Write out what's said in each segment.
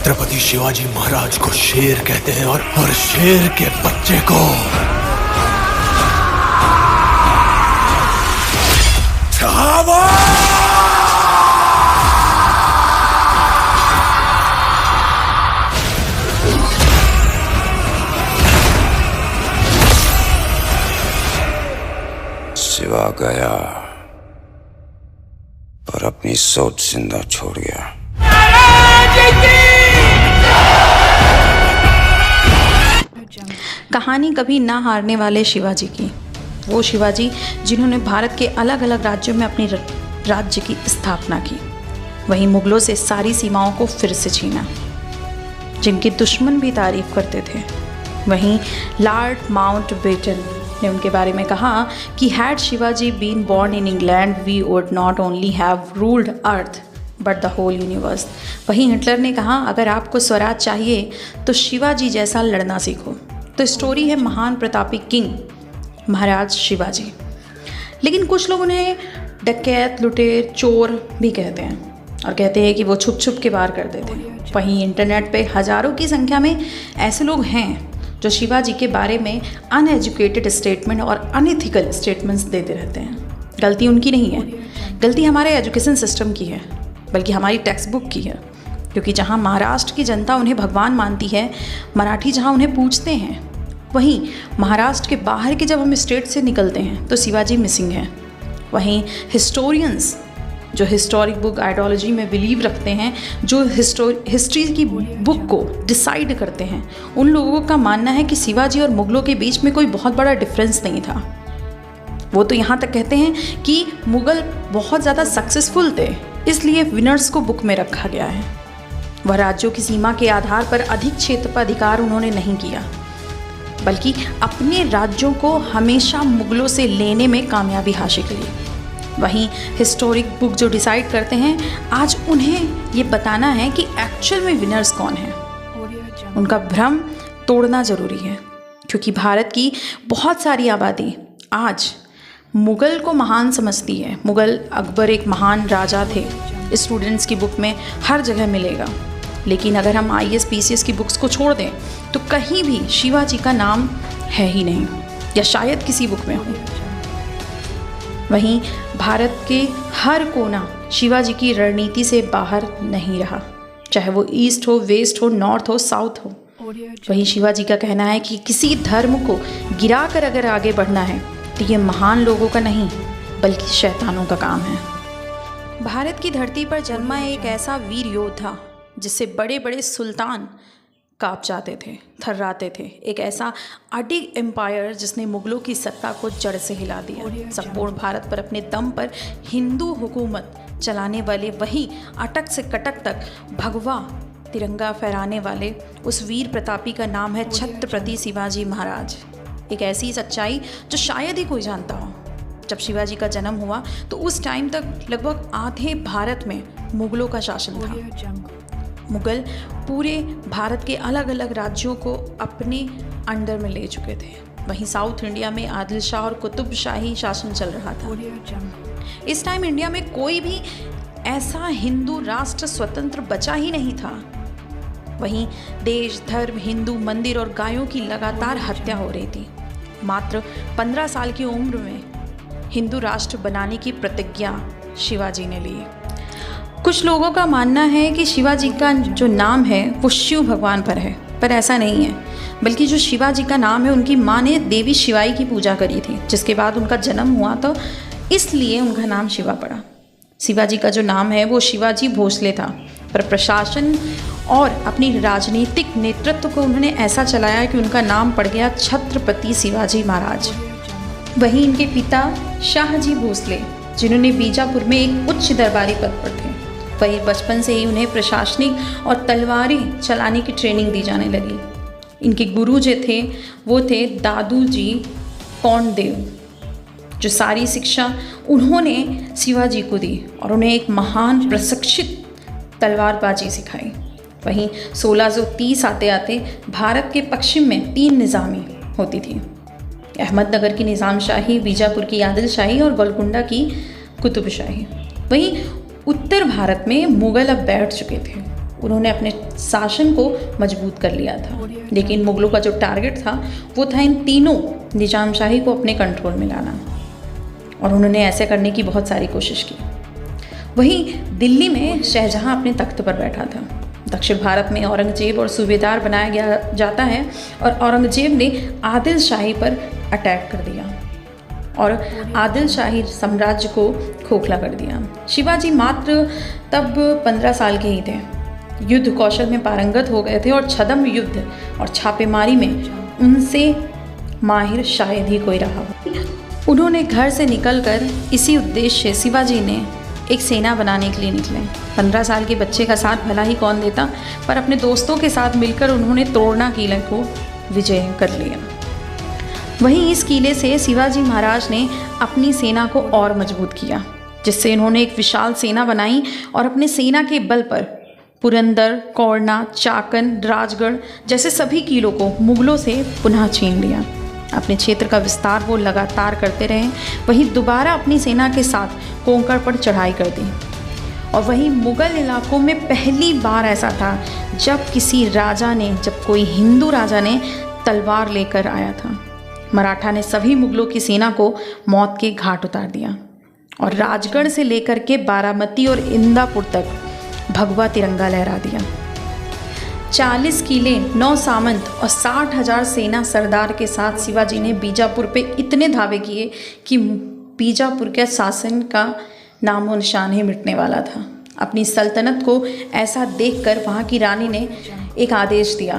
छत्रपति शिवाजी महाराज को शेर कहते हैं और शेर के बच्चे को छावा। शिवा गया और अपनी सोच जिंदा छोड़ गया। कहानी कभी ना हारने वाले शिवाजी की, वो शिवाजी जिन्होंने भारत के अलग अलग राज्यों में अपनी राज्य की स्थापना की, वहीं मुगलों से सारी सीमाओं को फिर से छीना, जिनके दुश्मन भी तारीफ करते थे। वहीं लॉर्ड माउंटबेटन ने उनके बारे में कहा कि had Shivaji been born in England we would not only have ruled earth but the whole universe. वहीं हिटलर ने कहा अगर आपको स्वराज चाहिए तो शिवाजी जैसा लड़ना सीखो। तो स्टोरी है महान प्रतापी किंग महाराज शिवाजी। लेकिन कुछ लोग उन्हें डकैत, लुटेर, चोर भी कहते हैं और कहते हैं कि वो छुप छुप के वार करते थे। वहीं इंटरनेट पे हज़ारों की संख्या में ऐसे लोग हैं जो शिवाजी के बारे में अनएजुकेटेड स्टेटमेंट और अनएथिकल स्टेटमेंट्स देते रहते हैं। गलती उनकी नहीं है, गलती हमारे एजुकेशन सिस्टम की है, बल्कि हमारी टेक्स्ट बुक की है। क्योंकि जहाँ महाराष्ट्र की जनता उन्हें भगवान मानती है, मराठी जहाँ उन्हें पूजते हैं, वहीं महाराष्ट्र के बाहर के जब हम स्टेट से निकलते हैं तो शिवाजी मिसिंग है। वहीं हिस्टोरियंस जो हिस्टोरिक बुक आइडियोलॉजी में बिलीव रखते हैं, जो हिस्ट्री की बुक को डिसाइड करते हैं, उन लोगों का मानना है कि शिवाजी और मुगलों के बीच में कोई बहुत बड़ा डिफरेंस नहीं था। वो तो यहाँ तक कहते हैं कि मुगल बहुत ज़्यादा सक्सेसफुल थे, इसलिए विनर्स को बुक में रखा गया है। वह राज्यों की सीमा के आधार पर अधिक क्षेत्र पर अधिकार उन्होंने नहीं किया, बल्कि अपने राज्यों को हमेशा मुगलों से लेने में कामयाबी हासिल की। वहीं हिस्टोरिक बुक जो डिसाइड करते हैं, आज उन्हें ये बताना है कि एक्चुअल में विनर्स कौन हैं। उनका भ्रम तोड़ना ज़रूरी है, क्योंकि भारत की बहुत सारी आबादी आज मुग़ल को महान समझती है। मुग़ल अकबर एक महान राजा थे, स्टूडेंट्स की बुक में हर जगह मिलेगा। लेकिन अगर हम IAS PCS की बुक्स को छोड़ दें तो कहीं भी शिवाजी का नाम है ही नहीं, या शायद किसी बुक में हो। वहीं भारत के हर कोना शिवाजी की रणनीति से बाहर नहीं रहा, चाहे वो ईस्ट हो, वेस्ट हो, नॉर्थ हो, साउथ हो। वहीं शिवाजी का कहना है कि किसी धर्म को गिरा कर अगर आगे बढ़ना है तो ये महान लोगों का नहीं बल्कि शैतानों का काम है। भारत की धरती पर जन्मा एक ऐसा वीर योद्धा जिससे बड़े बड़े सुल्तान काँप जाते थे, थर्राते थे। एक ऐसा अडिग एम्पायर जिसने मुगलों की सत्ता को जड़ से हिला दिया। संपूर्ण भारत पर अपने दम पर हिंदू हुकूमत चलाने वाले, वहीं अटक से कटक तक भगवा तिरंगा फहराने वाले उस वीर प्रतापी का नाम है छत्रपति शिवाजी महाराज। एक ऐसी सच्चाई जो शायद ही कोई जानता हो। जब शिवाजी का जन्म हुआ तो उस टाइम तक लगभग आधे भारत में मुगलों का शासन था। मुगल पूरे भारत के अलग अलग राज्यों को अपने अंडर में ले चुके थे। वहीं साउथ इंडिया में आदिल शाह और कुतुब शाही शासन चल रहा था। इस टाइम इंडिया में कोई भी ऐसा हिंदू राष्ट्र स्वतंत्र बचा ही नहीं था। वहीं देश, धर्म, हिंदू मंदिर और गायों की लगातार हत्या हो रही थी। मात्र 15 साल की उम्र में हिंदू राष्ट्र बनाने की प्रतिज्ञा शिवाजी ने ली। कुछ लोगों का मानना है कि शिवाजी का जो नाम है वो शिव भगवान पर है, पर ऐसा नहीं है। बल्कि जो शिवाजी का नाम है, उनकी माँ ने देवी शिवाई की पूजा करी थी, जिसके बाद उनका जन्म हुआ, तो इसलिए उनका नाम शिवा पड़ा। शिवाजी का जो नाम है वो शिवाजी भोसले था, पर प्रशासन और अपनी राजनीतिक नेतृत्व को उन्होंने ऐसा चलाया कि उनका नाम पड़ गया छत्रपति शिवाजी महाराज। वहीं इनके पिता शाहजी भोसले, जिन्होंने बीजापुर में एक उच्च दरबारी पद पर थे, वही बचपन से ही उन्हें प्रशासनिक और तलवारें चलाने की ट्रेनिंग दी जाने लगी। इनके गुरु जो थे वो थे दादू जी कौंडदेव, जो सारी शिक्षा उन्होंने शिवाजी को दी और उन्हें एक महान प्रशिक्षित तलवारबाजी सिखाई। वहीं 1630 आते आते भारत के पश्चिम में 3 निज़ामी होती थी। अहमदनगर की निज़ाम शाही, बीजापुर की आदिल शाही और गोलकुंडा की कुतुब शाही। वहीं उत्तर भारत में मुग़ल अब बैठ चुके थे। उन्होंने अपने शासन को मजबूत कर लिया था। लेकिन मुगलों का जो टारगेट था वो था इन तीनों निजामशाही को अपने कंट्रोल में लाना, और उन्होंने ऐसे करने की बहुत सारी कोशिश की। वहीं दिल्ली में शाहजहां अपने तख्त पर बैठा था। दक्षिण भारत में औरंगजेब और सूबेदार बनाया गया जाता है, और औरंगजेब ने आदिल शाही पर अटैक कर दिया और आदिल शाही साम्राज्य को खोखला कर दिया। शिवाजी मात्र तब 15 साल के ही थे। युद्ध कौशल में पारंगत हो गए थे और छद्म युद्ध और छापेमारी में उनसे माहिर शायद ही कोई रहा हो। उन्होंने घर से निकलकर इसी उद्देश्य से शिवाजी ने एक सेना बनाने के लिए निकले। 15 साल के बच्चे का साथ भला ही कौन देता, पर अपने दोस्तों के साथ मिलकर उन्होंने तोड़ना किले को विजय कर लिया। वहीं इस किले से शिवाजी महाराज ने अपनी सेना को और मजबूत किया, जिससे इन्होंने एक विशाल सेना बनाई और अपने सेना के बल पर पुरंदर, कोरना, चाकन, राजगढ़ जैसे सभी किलों को मुगलों से पुनः छीन लिया। अपने क्षेत्र का विस्तार वो लगातार करते रहे। वहीं दोबारा अपनी सेना के साथ कोंकण पर चढ़ाई कर दी। और वहीं मुग़ल इलाकों में पहली बार ऐसा था जब कोई हिंदू राजा ने तलवार लेकर आया था। मराठा ने सभी मुगलों की सेना को मौत के घाट उतार दिया और राजगढ़ से लेकर के बारामती और इंदापुर तक भगवा तिरंगा लहरा दिया। 40 किले, 9 सामंत और 60,000 सेना सरदार के साथ शिवाजी ने बीजापुर पे इतने धावे किए कि बीजापुर के शासन का नामो निशान ही मिटने वाला था। अपनी सल्तनत को ऐसा देखकर वहाँ की रानी ने एक आदेश दिया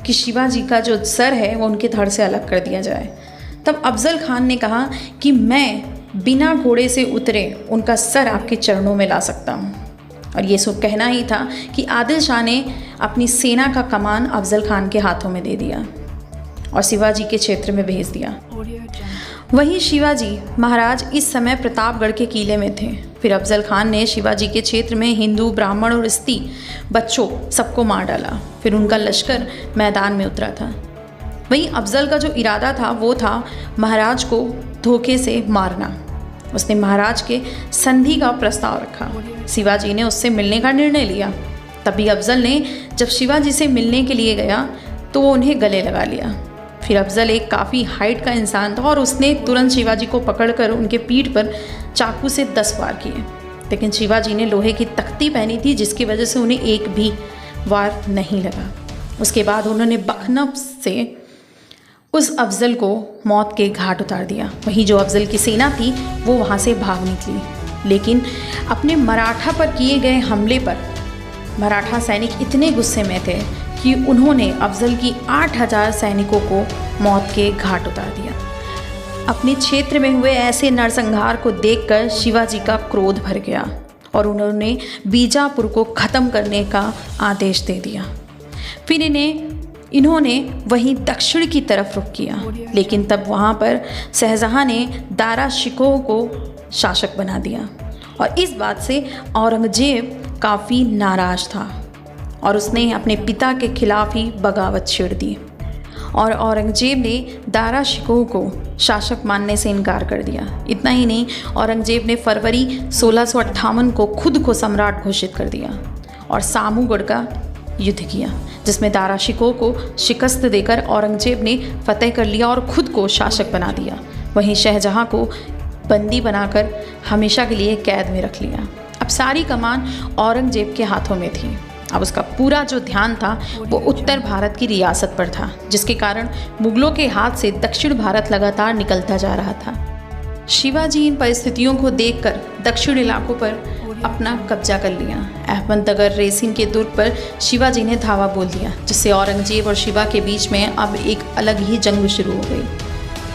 कि शिवाजी का जो सर है वो उनके धड़ से अलग कर दिया जाए। तब अफजल खान ने कहा कि मैं बिना घोड़े से उतरे उनका सर आपके चरणों में ला सकता हूँ। और ये सब कहना ही था कि आदिल शाह ने अपनी सेना का कमान अफजल खान के हाथों में दे दिया और शिवाजी के क्षेत्र में भेज दिया। वहीं शिवाजी महाराज इस समय प्रतापगढ़ के किले में थे। फिर अफजल खान ने शिवाजी के क्षेत्र में हिंदू, ब्राह्मण और स्त्री, बच्चों सबको मार डाला। फिर उनका लश्कर मैदान में उतरा था। वहीं अफजल का जो इरादा था वो था महाराज को धोखे से मारना। उसने महाराज के संधि का प्रस्ताव रखा। शिवाजी ने उससे मिलने का निर्णय लिया। तभी अफजल ने जब शिवाजी से मिलने के लिए गया तो वो उन्हें गले लगा लिया। फिर अफजल एक काफ़ी हाइट का इंसान था और उसने तुरंत शिवाजी को पकड़कर उनके पीठ पर चाकू से 10 वार किए। लेकिन शिवाजी ने लोहे की तख्ती पहनी थी जिसकी वजह से उन्हें एक भी वार नहीं लगा। उसके बाद उन्होंने बखनफ से उस अफजल को मौत के घाट उतार दिया। वहीं जो अफजल की सेना थी वो वहाँ से भाग निकली, लेकिन अपने मराठा पर किए गए हमले पर मराठा सैनिक इतने गुस्से में थे कि उन्होंने अफजल की 8,000 सैनिकों को मौत के घाट उतार दिया। अपने क्षेत्र में हुए ऐसे नरसंहार को देखकर शिवाजी का क्रोध भर गया और उन्होंने बीजापुर को ख़त्म करने का आदेश दे दिया। फिर इन्होंने वहीं दक्षिण की तरफ रुख किया, लेकिन तब वहाँ पर शाहजहां ने दारा शिकोह को शासक बना दिया और इस बात से औरंगजेब काफ़ी नाराज़ था और उसने अपने पिता के खिलाफ ही बगावत छेड़ दी और औरंगजेब ने दारा शिकोह को शासक मानने से इनकार कर दिया। इतना ही नहीं, औरंगजेब ने फरवरी 1658 को खुद को सम्राट घोषित कर दिया और सामूगढ़ का युद्ध किया, जिसमें दारा शिकोह को शिकस्त देकर औरंगजेब ने फतेह कर लिया और खुद को शासक बना दिया। वहीं शाहजहां को बंदी बनाकर हमेशा के लिए कैद में रख लिया। अब सारी कमान औरंगजेब के हाथों में थी। अब उसका पूरा जो ध्यान था वो उत्तर भारत की रियासत पर था, जिसके कारण मुगलों के हाथ से दक्षिण भारत लगातार निकलता जा रहा था। शिवाजी इन परिस्थितियों को देखकर दक्षिण इलाकों पर अपना कब्जा कर लिया। अहमदनगर रेसिन के दुर्ग पर शिवाजी ने धावा बोल दिया, जिससे औरंगजेब और शिवा के बीच में अब एक अलग ही जंग शुरू हो गई।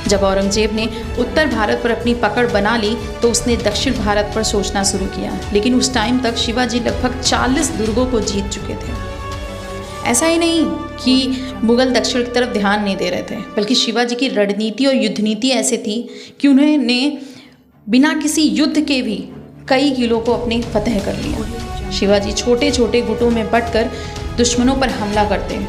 जब औरंगजेब ने उत्तर भारत पर अपनी पकड़ बना ली तो उसने दक्षिण भारत पर सोचना शुरू किया, लेकिन उस टाइम तक शिवाजी लगभग 40 दुर्गों को जीत चुके थे। ऐसा ही नहीं कि मुगल दक्षिण की तरफ ध्यान नहीं दे रहे थे, बल्कि शिवाजी की रणनीति और युद्ध नीति ऐसी थी कि उन्होंने बिना किसी युद्ध के भी कई किलों को अपने फतेह कर लिया। शिवाजी छोटे छोटे गुटों में बंटकर दुश्मनों पर हमला करते,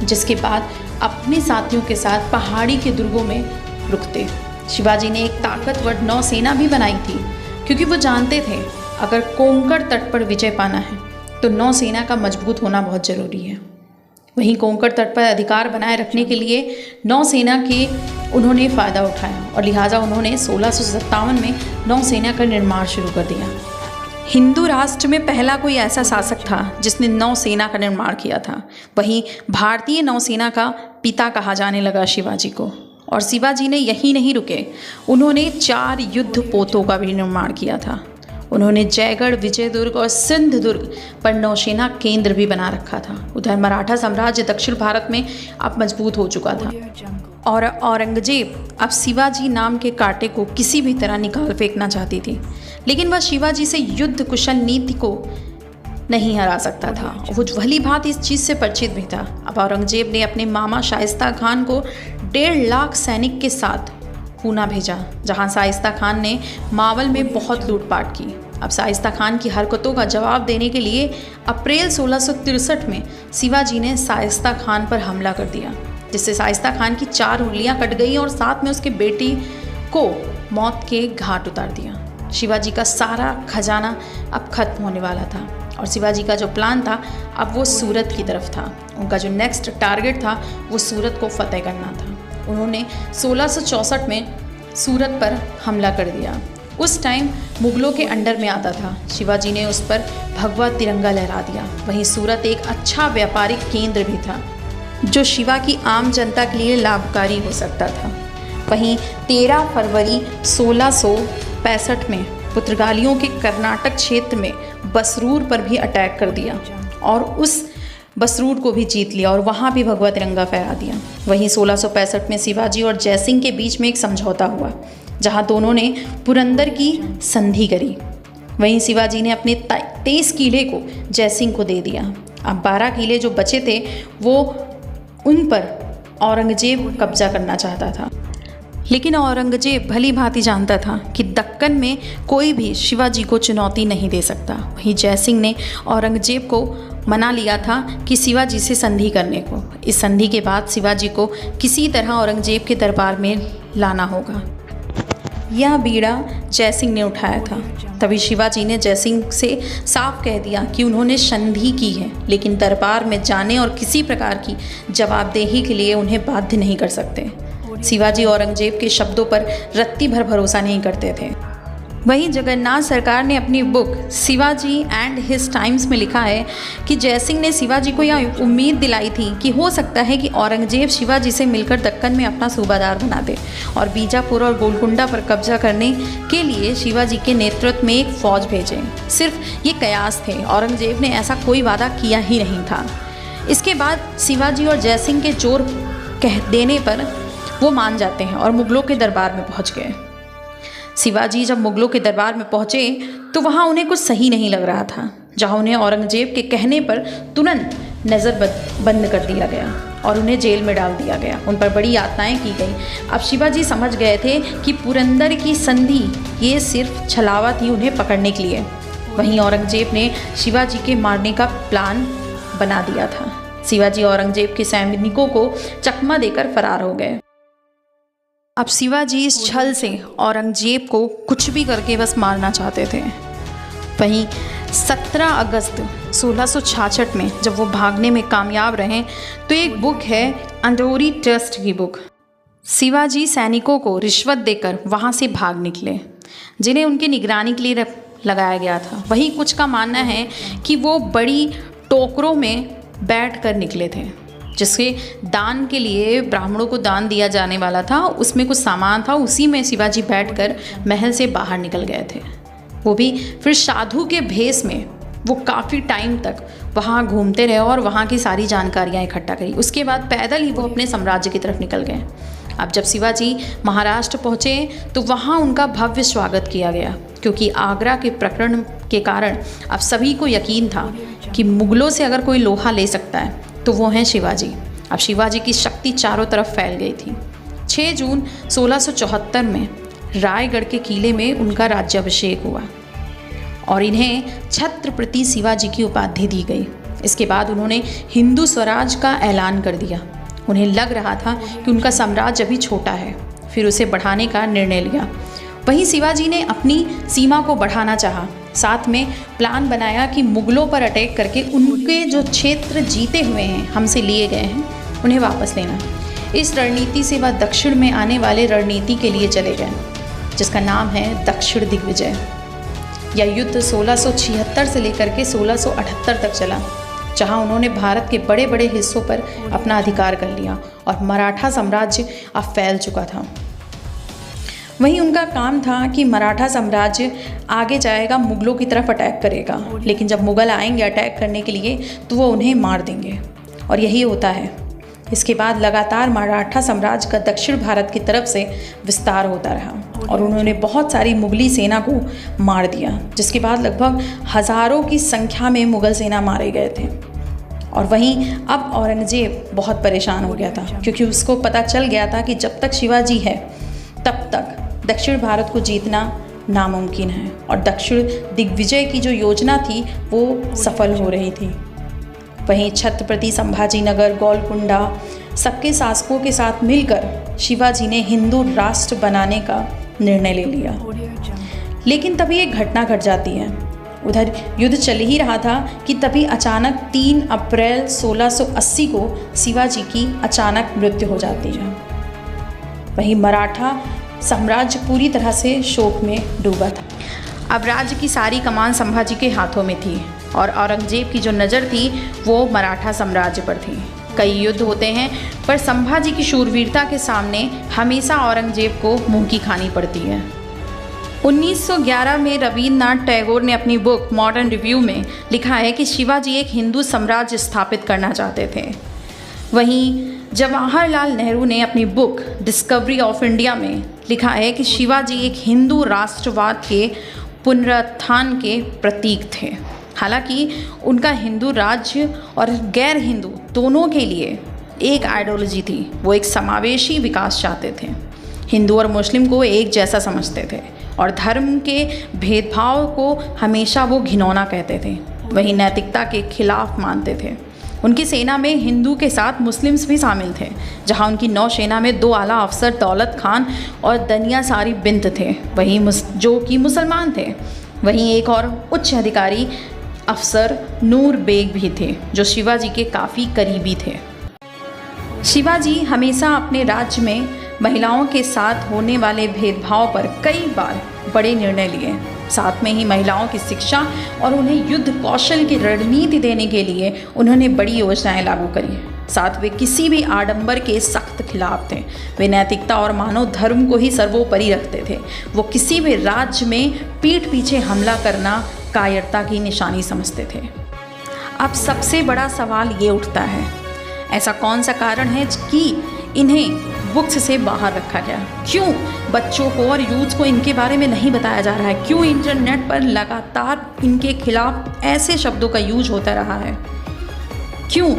जिसके बाद अपने साथियों के साथ पहाड़ी के दुर्गों में रुकते। शिवाजी ने एक ताकतवर नौसेना भी बनाई थी, क्योंकि वो जानते थे अगर कोंकण तट पर विजय पाना है तो नौसेना का मजबूत होना बहुत ज़रूरी है। वहीं कोंकण तट पर अधिकार बनाए रखने के लिए नौसेना के उन्होंने फ़ायदा उठाया और लिहाजा उन्होंने 1657 में नौसेना का निर्माण शुरू कर दिया। हिंदू राष्ट्र में पहला कोई ऐसा शासक था जिसने नौसेना का निर्माण किया था। वहीं भारतीय नौसेना का पिता कहा जाने लगा शिवाजी को। और शिवाजी ने यहीं नहीं रुके, उन्होंने 4 युद्ध पोतों का भी निर्माण किया था। उन्होंने जयगढ़, विजयदुर्ग और सिंधुदुर्ग पर नौसेना केंद्र भी बना रखा था। उधर मराठा साम्राज्य दक्षिण भारत में अब मजबूत हो चुका था और औरंगजेब अब शिवाजी नाम के कांटे को किसी भी तरह निकाल फेंकना चाहती थी, लेकिन वह शिवाजी से युद्ध कुशल नीति को नहीं हरा सकता था। वो भली भांति इस चीज़ से परिचित भी था। अब औरंगजेब ने अपने मामा शाइस्ता खान को 1.5 लाख सैनिक के साथ पूना भेजा, जहां शाइस्ता खान ने मावल में बहुत लूटपाट की। अब शाइस्ता खान की हरकतों का जवाब देने के लिए अप्रैल 1663 में शिवाजी ने शाइस्ता खान पर हमला कर दिया, जिससे शाइस्ता खान की 4 उंगलियां कट गई और साथ में उसके बेटी को मौत के घाट उतार दिया। शिवाजी का सारा खजाना अब खत्म होने वाला था और शिवाजी का जो प्लान था अब वो सूरत की तरफ था। उनका जो नेक्स्ट टारगेट था वो सूरत को फतेह करना था। उन्होंने 1664 में सूरत पर हमला कर दिया। उस टाइम मुगलों के अंडर में आता था। शिवाजी ने उस पर भगवा तिरंगा लहरा दिया। वहीं सूरत एक अच्छा व्यापारिक केंद्र भी था जो शिवा की आम जनता के लिए लाभकारी हो सकता था। वहीं 13 फरवरी 1665 में पुर्तगालियों के कर्नाटक क्षेत्र में बसरूर पर भी अटैक कर दिया और उस बसरूर को भी जीत लिया और वहाँ भी भगवा तिरंगा फहरा दिया। वहीं 1665 में शिवाजी और जयसिंह के बीच में एक समझौता हुआ, जहाँ दोनों ने पुरंदर की संधि करी। वहीं शिवाजी ने अपने 23 किले को जयसिंह को दे दिया। अब 12 किले जो बचे थे वो उन पर औरंगजेब कब्जा करना चाहता था, लेकिन औरंगजेब भली भांति जानता था कि दक्कन में कोई भी शिवाजी को चुनौती नहीं दे सकता। वहीं जयसिंह ने औरंगजेब को मना लिया था कि शिवाजी से संधि करने को। इस संधि के बाद शिवाजी को किसी तरह औरंगजेब के दरबार में लाना होगा। यह बीड़ा जयसिंह ने उठाया था। तभी शिवाजी ने जयसिंह से साफ कह दिया कि उन्होंने संधि की है, लेकिन दरबार में जाने और किसी प्रकार की जवाबदेही के लिए उन्हें बाध्य नहीं कर सकते। शिवाजी औरंगजेब के शब्दों पर रत्ती भर भरोसा नहीं करते थे। वहीं जगन्नाथ सरकार ने अपनी book Shivaji and his times में लिखा है कि जयसिंह ने शिवाजी को यह उम्मीद दिलाई थी कि हो सकता है कि औरंगजेब शिवाजी से मिलकर दक्कन में अपना सूबादार बना दे और बीजापुर और गोलकुंडा पर कब्जा करने के लिए शिवाजी के नेतृत्व में एक फौज भेजे। सिर्फ ये कयास थे, औरंगजेब ने ऐसा कोई वादा किया ही नहीं था। इसके बाद शिवाजी और जयसिंह के जोर कह देने पर वो मान जाते हैं और मुगलों के दरबार में पहुंच गए। शिवाजी जब मुगलों के दरबार में पहुंचे तो वहां उन्हें कुछ सही नहीं लग रहा था, जहां उन्हें औरंगजेब के कहने पर तुरंत नज़र बंद कर दिया गया और उन्हें जेल में डाल दिया गया। उन पर बड़ी यातनाएं की गई। अब शिवाजी समझ गए थे कि पुरंदर की संधि ये सिर्फ छलावा थी उन्हें पकड़ने के लिए। वहीं औरंगजेब ने शिवाजी के मारने का प्लान बना दिया था। शिवाजी औरंगजेब के सैनिकों को चकमा देकर फरार हो गए। अब शिवाजी इस छल से औरंगजेब को कुछ भी करके बस मारना चाहते थे। वहीं 17 अगस्त 1666 में जब वो भागने में कामयाब रहे तो एक बुक है अंडोरी ट्रस्ट की बुक। शिवाजी सैनिकों को रिश्वत देकर वहाँ से भाग निकले, जिन्हें उनकी निगरानी के लिए लगाया गया था। वहीं कुछ का मानना है कि वो बड़ी टोकरों में बैठ कर निकले थे, जिसके दान के लिए ब्राह्मणों को दान दिया जाने वाला था। उसमें कुछ सामान था, उसी में शिवाजी बैठकर महल से बाहर निकल गए थे। वो भी फिर साधु के भेष में वो काफ़ी टाइम तक वहाँ घूमते रहे और वहाँ की सारी जानकारियाँ इकट्ठा करी। उसके बाद पैदल ही वो अपने साम्राज्य की तरफ निकल गए। अब जब शिवाजी महाराष्ट्र पहुँचे तो वहाँ उनका भव्य स्वागत किया गया, क्योंकि आगरा के प्रकरण के कारण अब सभी को यकीन था कि मुगलों से अगर कोई लोहा ले सकता है तो वो हैं शिवाजी। अब शिवाजी की शक्ति चारों तरफ फैल गई थी। 6 जून 1674 में रायगढ़ के किले में उनका राज्याभिषेक हुआ और इन्हें छत्रपति शिवाजी की उपाधि दी गई। इसके बाद उन्होंने हिंदू स्वराज का ऐलान कर दिया। उन्हें लग रहा था कि उनका साम्राज्य अभी छोटा है, फिर उसे बढ़ाने का निर्णय लिया। वहीं शिवाजी ने अपनी सीमा को बढ़ाना चाहा, साथ में प्लान बनाया कि मुगलों पर अटैक करके उनके जो क्षेत्र जीते हुए हैं, हमसे लिए गए हैं, उन्हें वापस लेना। इस रणनीति से वह दक्षिण में आने वाले रणनीति के लिए चले गए, जिसका नाम है दक्षिण दिग्विजय। यह युद्ध 1676 से लेकर के 1678 तक चला, जहां उन्होंने भारत के बड़े बड़े हिस्सों पर अपना अधिकार कर लिया और मराठा साम्राज्य अब फैल चुका था। वहीं उनका काम था कि मराठा साम्राज्य आगे जाएगा, मुगलों की तरफ अटैक करेगा, लेकिन जब मुगल आएंगे अटैक करने के लिए तो वो उन्हें मार देंगे, और यही होता है। इसके बाद लगातार मराठा साम्राज्य का दक्षिण भारत की तरफ से विस्तार होता रहा और उन्होंने बहुत सारी मुगली सेना को मार दिया, जिसके बाद लगभग हज़ारों की संख्या में मुगल सेना मारे गए थे। और वहीं अब औरंगजेब बहुत परेशान हो गया था, क्योंकि उसको पता चल गया था कि जब तक शिवाजी है तब तक दक्षिण भारत को जीतना नामुमकिन है, और दक्षिण दिग्विजय की जो योजना थी वो सफल हो रही थी। वहीं छत्रपति संभाजी नगर, गोलकुंडा, सबके शासकों के साथ मिलकर शिवाजी ने हिंदू राष्ट्र बनाने का निर्णय ले लिया। लेकिन तभी एक घटना घट जाती है। उधर युद्ध चल ही रहा था कि तभी अचानक 3 अप्रैल 1680 को शिवाजी की अचानक मृत्यु हो जाती है। वहीं मराठा साम्राज्य पूरी तरह से शोक में डूबा था। अब राज्य की सारी कमान संभाजी के हाथों में थी और औरंगजेब की जो नज़र थी वो मराठा साम्राज्य पर थी। कई युद्ध होते हैं, पर संभाजी की शूरवीरता के सामने हमेशा औरंगजेब को मुंह की खानी पड़ती है। 1911 में रवींद्रनाथ टैगोर ने अपनी बुक मॉडर्न रिव्यू में लिखा है कि शिवाजी एक हिंदू साम्राज्य स्थापित करना चाहते थे। वहीं जवाहरलाल नेहरू ने अपनी बुक डिस्कवरी ऑफ इंडिया में लिखा है कि शिवाजी एक हिंदू राष्ट्रवाद के पुनरुत्थान के प्रतीक थे। हालांकि उनका हिंदू राज्य और गैर हिंदू दोनों के लिए एक आइडियोलॉजी थी। वो एक समावेशी विकास चाहते थे, हिंदू और मुस्लिम को एक जैसा समझते थे और धर्म के भेदभाव को हमेशा वो घिनौना कहते थे। वहीं नैतिकता के खिलाफ मानते थे। उनकी सेना में हिंदू के साथ मुस्लिम्स भी शामिल थे, जहां उनकी नौसेना में 2 आला अफसर दौलत खान और दनिया सारी बिंत थे, वहीं जो कि मुसलमान थे। वहीं एक और उच्च अधिकारी अफसर नूर बेग भी थे, जो शिवाजी के काफ़ी करीबी थे। शिवाजी हमेशा अपने राज्य में महिलाओं के साथ होने वाले भेदभाव पर कई बार बड़े निर्णय लिए। साथ में ही महिलाओं की शिक्षा और उन्हें युद्ध कौशल की रणनीति देने के लिए उन्होंने बड़ी योजनाएं लागू करी। साथ वे किसी भी आडंबर के सख्त खिलाफ थे। वे नैतिकता और मानव धर्म को ही सर्वोपरि रखते थे। वो किसी भी राज्य में पीठ पीछे हमला करना कायरता की निशानी समझते थे। अब सबसे बड़ा सवाल ये उठता है, ऐसा कौन सा कारण है कि इन्हें बुक्स से बाहर रखा गया? क्यों बच्चों को और यूथ को इनके बारे में नहीं बताया जा रहा है? क्यों इंटरनेट पर लगातार इनके खिलाफ ऐसे शब्दों का यूज होता रहा है? क्यों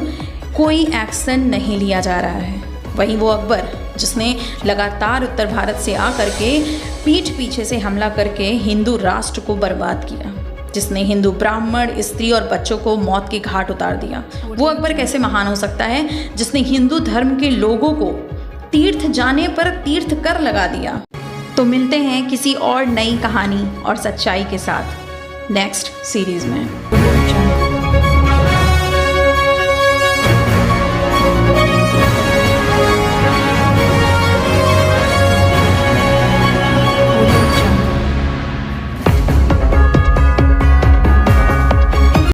कोई एक्शन नहीं लिया जा रहा है? वहीं वो अकबर जिसने लगातार उत्तर भारत से आकर के पीठ पीछे से हमला करके हिंदू राष्ट्र को बर्बाद किया, जिसने हिंदू ब्राह्मण, स्त्री और बच्चों को मौत के घाट उतार दिया, वो अकबर कैसे महान हो सकता है जिसने हिंदू धर्म के लोगों को तीर्थ जाने पर तीर्थ कर लगा दिया? तो मिलते हैं किसी और नई कहानी और सच्चाई के साथ नेक्स्ट सीरीज में।